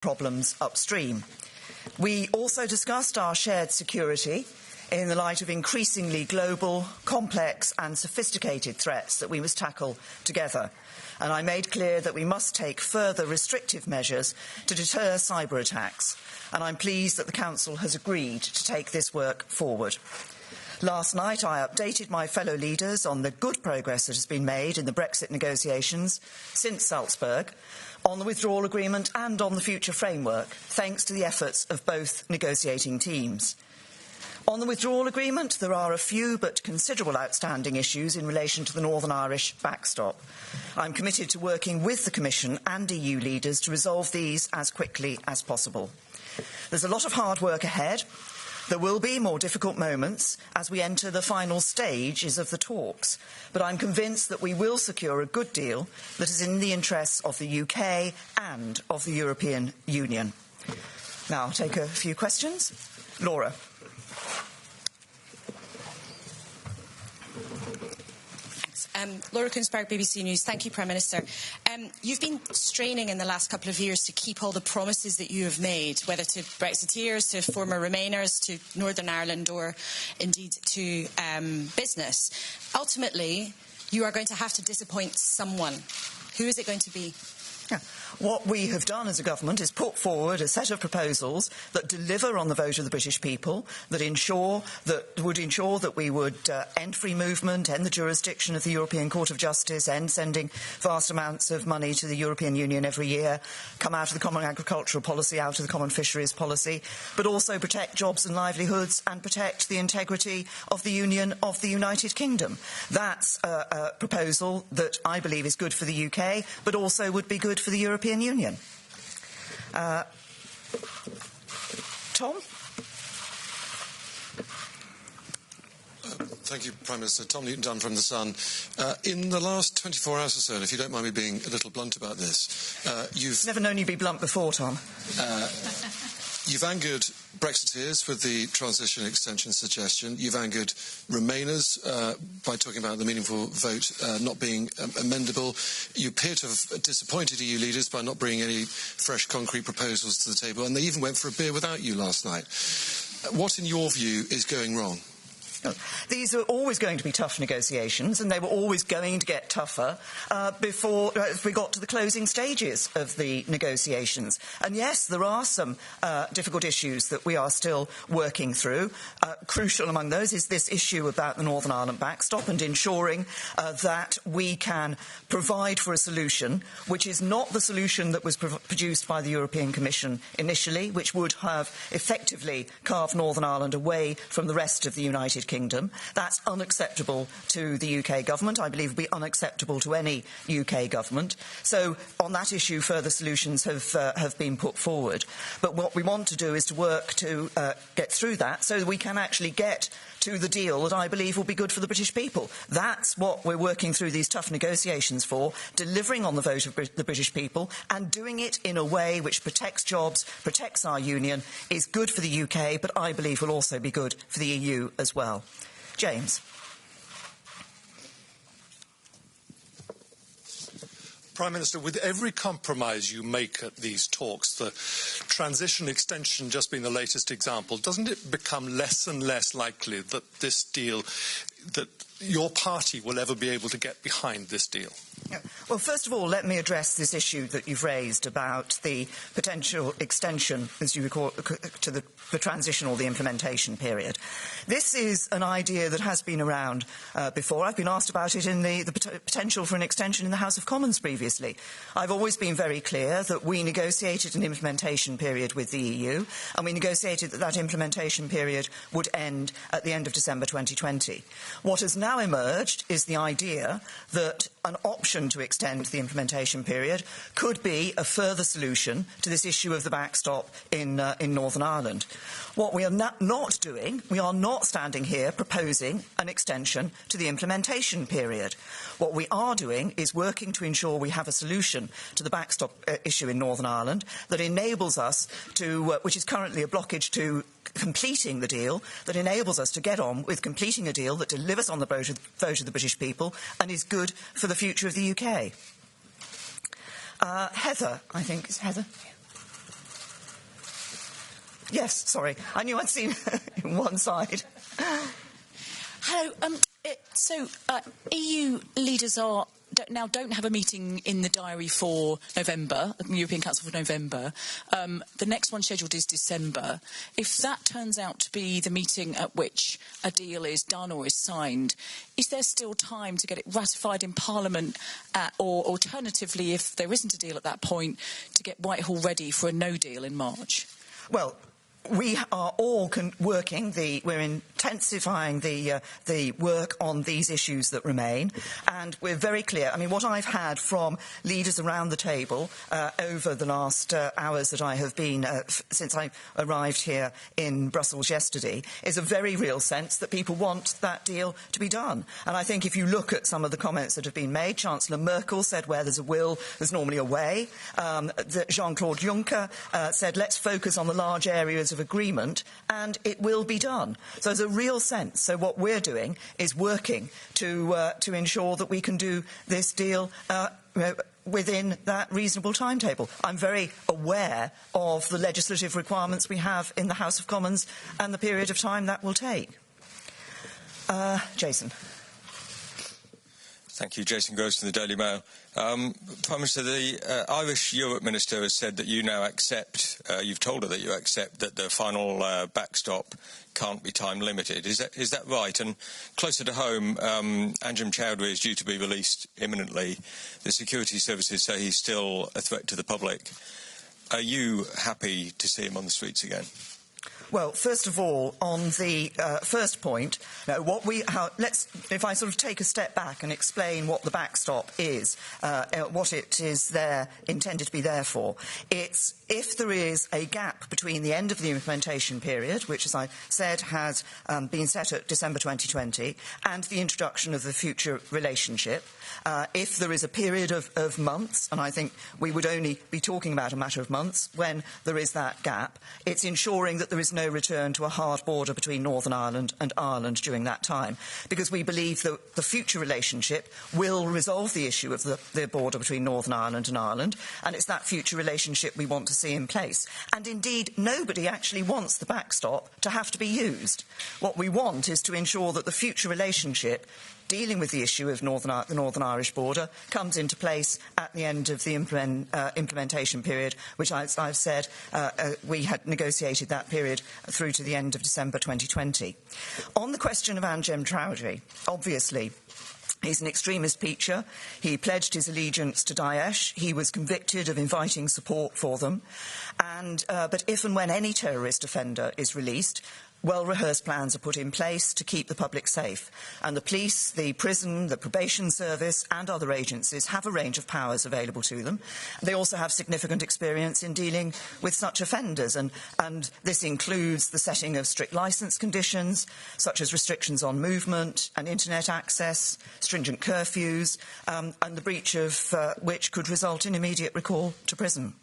problems upstream. We also discussed our shared security in the light of increasingly global, complex and sophisticated threats that we must tackle together. And I made clear that we must take further restrictive measures to deter cyber attacks. And I'm pleased that the Council has agreed to take this work forward. Last night, I updated my fellow leaders on the good progress that has been made in the Brexit negotiations since Salzburg, on the withdrawal agreement and on the future framework, thanks to the efforts of both negotiating teams. On the withdrawal agreement, there are a few but considerable outstanding issues in relation to the Northern Irish backstop. I'm committed to working with the Commission and EU leaders to resolve these as quickly as possible. There's a lot of hard work ahead. There will be more difficult moments as we enter the final stages of the talks, but I'm convinced that we will secure a good deal that is in the interests of the UK and of the European Union. Now, I'll take a few questions. Laura. Laura Kunsberg, BBC News. Thank you, Prime Minister. You've been straining in the last couple of years to keep all the promises that you have made, whether to Brexiteers, to former Remainers, to Northern Ireland or indeed to business. Ultimately, you are going to have to disappoint someone. Who is it going to be? What we have done as a government is put forward a set of proposals that deliver on the vote of the British people, that would ensure that we would end free movement, end the jurisdiction of the European Court of Justice, end sending vast amounts of money to the European Union every year, come out of the common agricultural policy, out of the common fisheries policy, but also protect jobs and livelihoods and protect the integrity of the Union of the United Kingdom. That's a proposal that I believe is good for the UK, but also would be good for the European Union. Tom? Thank you, Prime Minister. Tom Newton-Dunn from The Sun. In the last 24 hours or so, and if you don't mind me being a little blunt about this, you've... Never known you be blunt before, Tom. You've angered Brexiteers with the transition extension suggestion. You've angered Remainers by talking about the meaningful vote not being amendable. You appear to have disappointed EU leaders by not bringing any fresh concrete proposals to the table, and they even went for a beer without you last night. What, in your view, is going wrong? These are always going to be tough negotiations, and they were always going to get tougher before we got to the closing stages of the negotiations. And yes, there are some difficult issues that we are still working through. Crucial among those is this issue about the Northern Ireland backstop and ensuring that we can provide for a solution which is not the solution that was produced by the European Commission initially, which would have effectively carved Northern Ireland away from the rest of the United Kingdom. That's unacceptable to the UK government. I believe would be unacceptable to any UK government. So on that issue, further solutions have been put forward. But what we want to do is to work to get through that so that we can actually get to the deal that I believe will be good for the British people. That's what we're working through these tough negotiations for, delivering on the vote of the British people and doing it in a way which protects jobs, protects our union, is good for the UK, but I believe will also be good for the EU as well. James. Prime Minister, with every compromise you make at these talks, the transition extension just being the latest example, doesn't it become less and less likely that this deal, that your party will ever be able to get behind this deal? Well, first of all, let me address this issue that you've raised about the potential extension, as you recall, to the transition or the implementation period. This is an idea that has been around before. I've been asked about it in the potential for an extension in the House of Commons previously. I've always been very clear that we negotiated an implementation period with the EU, and we negotiated that implementation period would end at the end of December 2020. What has now emerged is the idea that an option to extend the implementation period could be a further solution to this issue of the backstop in Northern Ireland. What we are not doing, we are not standing here proposing an extension to the implementation period. What we are doing is working to ensure we have a solution to the backstop issue in Northern Ireland that enables us to, which is currently a blockage to completing the deal, that enables us to get on with completing a deal that delivers on the vote of the British people and is good for the future of the UK. Heather, I think. Is Heather? Yes, sorry. I knew I'd seen one side. Hello. EU leaders don't have a meeting in the diary for November, the European Council for November. The next one scheduled is December. If that turns out to be the meeting at which a deal is done or is signed, is there still time to get it ratified in Parliament, or alternatively, if there isn't a deal at that point, to get Whitehall ready for a no deal in March? Well, we are all working. We're intensifying the work on these issues that remain, and we're very clear. I mean, what I've had from leaders around the table over the last hours that I have been since I arrived here in Brussels yesterday is a very real sense that people want that deal to be done. And I think if you look at some of the comments that have been made, Chancellor Merkel said, "Where there's a will, there's normally a way." Jean-Claude Juncker said, "Let's focus on the large areas of agreement," and it will be done. So there's a real sense. So what we're doing is working to ensure that we can do this deal within that reasonable timetable. I'm very aware of the legislative requirements we have in the House of Commons and the period of time that will take. Jason. Thank you. Jason Gross from the Daily Mail. Prime Minister, the Irish Europe Minister has said that you now accept, you've told her that you accept that the final backstop can't be time limited. Is that right? And closer to home, Anjem Choudhury is due to be released imminently. The security services say he's still a threat to the public. Are you happy to see him on the streets again? Well, first of all, on the first point, if I sort of take a step back and explain what the backstop is, what it is intended to be there for. It's if there is a gap between the end of the implementation period, which, as I said, has been set at December 2020, and the introduction of the future relationship, if there is a period of months, and I think we would only be talking about a matter of months when there is that gap, it's ensuring that there is no return to a hard border between Northern Ireland and Ireland during that time, because we believe that the future relationship will resolve the issue of the border between Northern Ireland and Ireland, and it's that future relationship we want to see in place. And indeed, nobody actually wants the backstop to have to be used. What we want is to ensure that the future relationship dealing with the issue of the Northern Irish border comes into place at the end of the implementation period, which, as I've said, we had negotiated that period through to the end of December 2020. On the question of Anjem Choudhury, obviously, he's an extremist preacher. He pledged his allegiance to Daesh. He was convicted of inviting support for them. But if and when any terrorist offender is released, well-rehearsed plans are put in place to keep the public safe. And the police, the prison, the probation service and other agencies have a range of powers available to them. They also have significant experience in dealing with such offenders. And this includes the setting of strict licence conditions, such as restrictions on movement and internet access, stringent curfews, and the breach of which could result in immediate recall to prison.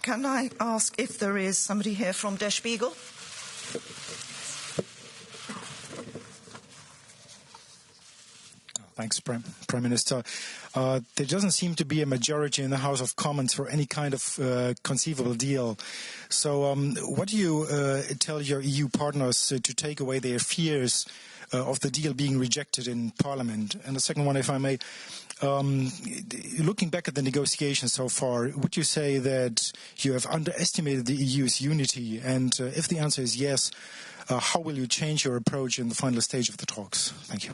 Can I ask if there is somebody here from Der Spiegel? Thanks, Prime Minister. There doesn't seem to be a majority in the House of Commons for any kind of conceivable deal. So what do you tell your EU partners to take away their fears of the deal being rejected in Parliament? And the second one, if I may, looking back at the negotiations so far, would you say that you have underestimated the EU's unity? And if the answer is yes, how will you change your approach in the final stage of the talks? Thank you.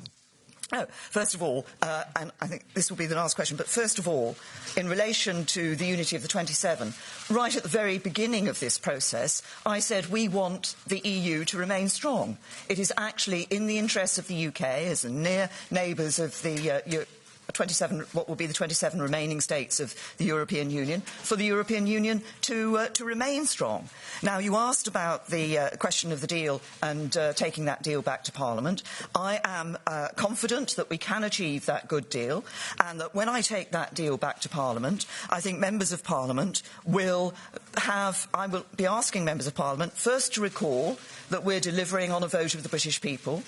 Oh, first of all, and I think this will be the last question, but first of all, in relation to the unity of the 27, right at the very beginning of this process, I said we want the EU to remain strong. It is actually in the interests of the UK, as the near neighbours of the 27, what will be the 27 remaining states of the European Union, for the European Union to remain strong. Now, you asked about the question of the deal and taking that deal back to Parliament. I am confident that we can achieve that good deal, and that when I take that deal back to Parliament, I think members of Parliament will I will be asking members of Parliament first to recall that we're delivering on a vote of the British people.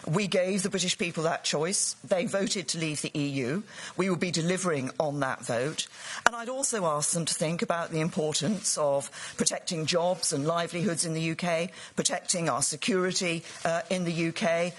We gave the British people that choice. They voted to leave the EU. We will be delivering on that vote. And I'd also ask them to think about the importance of protecting jobs and livelihoods in the UK, protecting our security in the UK,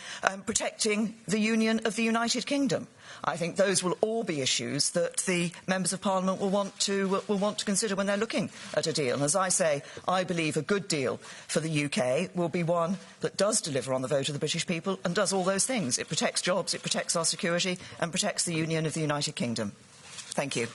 protecting the Union of the United Kingdom. I think those will all be issues that the members of Parliament will want to consider when they're looking at a deal. And as I say, I believe a good deal for the UK will be one that does deliver on the vote of the British people and does all those things. It protects jobs, it protects our security and protects the Union of the United Kingdom. Thank you.